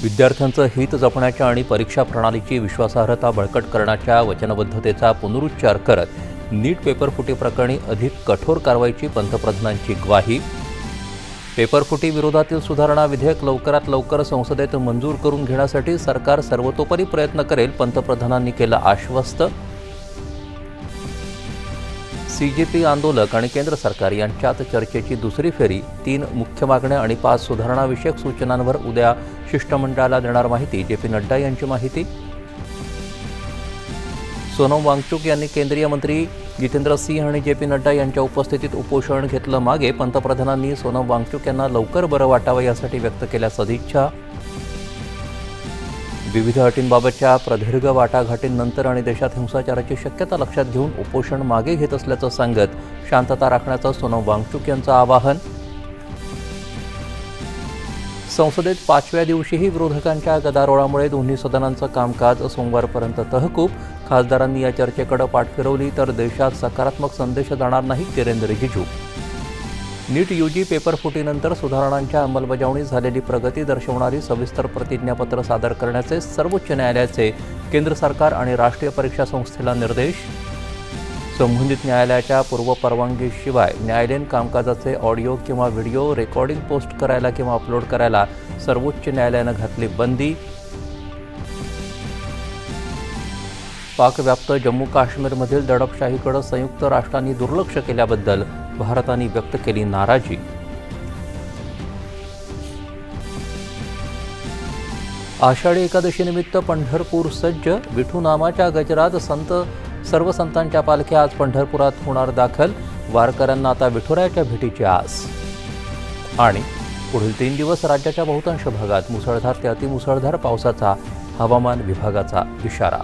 विद्यार्थ्यांचं हित जपण्याच्या आणि परीक्षा प्रणालीची विश्वासार्हता बळकट करण्याच्या वचनबद्धतेचा पुनरुच्चार करत नीट पेपरफुटी प्रकरणी अधिक कठोर कारवाईची पंतप्रधानांची ग्वाही. पेपरफुटी विरोधातील सुधारणा विधेयक लवकरात लवकर संसदेत मंजूर करून घेण्यासाठी सरकार सर्वतोपरी प्रयत्न करेल, पंतप्रधानांनी केलं आश्वस्त. सीजेपी आंदोलक आणि केंद्र सरकार यांच्यात चर्चेची दुसरी फेरी. 3 मुख्य मागण्या आणि 5 सुधारणाविषयक सूचनांवर उद्या शिष्टमंडळाला देणार माहिती. जे पी नड्डा यांची माहिती. सोनम वांगचुक यांनी केंद्रीय मंत्री जितेंद्र सिंह आणि जे पी नड्डा यांच्या उपस्थितीत उपोषण घेतलं मागे. पंतप्रधानांनी सोनम वांगचुक यांना लवकर बरं वाटावं यासाठी व्यक्त केल्या सदिच्छा. विविध अटींबाबतच्या प्रदीर्घ वाटाघाटींनंतर आणि देशात हिंसाचाराची शक्यता लक्षात घेऊन उपोषण मागे घेत असल्याचं सांगत शांतता राखण्याचं सोनम वांगचुक यांचं आवाहन. संसदेत 5व्या दिवशीही विरोधकांच्या गदारोळामुळे दोन्ही सदनांचं कामकाज सोमवारपर्यंत तहकूब. खासदारांनी या चर्चेकडे पाठ फिरवली तर देशात सकारात्मक संदेश जाणार नाही. किरेन रिजिजू. नीट यूजी पेपरफुटीनंतर सुधारणांच्या अंमलबजावणीत झालेली प्रगती दर्शवणारी सविस्तर प्रतिज्ञापत्र सादर करण्याचे सर्वोच्च न्यायालयाचे केंद्र सरकार आणि राष्ट्रीय परीक्षा संस्थेला निर्देश. संबंधित न्यायालयाच्या पूर्वपरवानगीशिवाय न्यायालयीन कामकाजाचे ऑडिओ किंवा व्हिडिओ रेकॉर्डिंग पोस्ट करायला किंवा अपलोड करायला सर्वोच्च न्यायालयानं घातली बंदी. पाकव्याप्त जम्मू काश्मीरमधील दडपशाहीकडे संयुक्त राष्ट्रांनी दुर्लक्ष केल्याबद्दल भारताने व्यक्त केली नाराजी. आषाढी एकादशीनिमित्त पंढरपूर सज्ज. विठू नामाच्या गजरात सर्व संतांच्या पालख्या आज पंढरपुरात होणार दाखल. वारकऱ्यांना आता विठुरायाच्या भेटीची आस. आणि पुढील 3 दिवस राज्याच्या बहुतांश भागात मुसळधार ते अतिमुसळधार पावसाचा हवामान विभागाचा इशारा.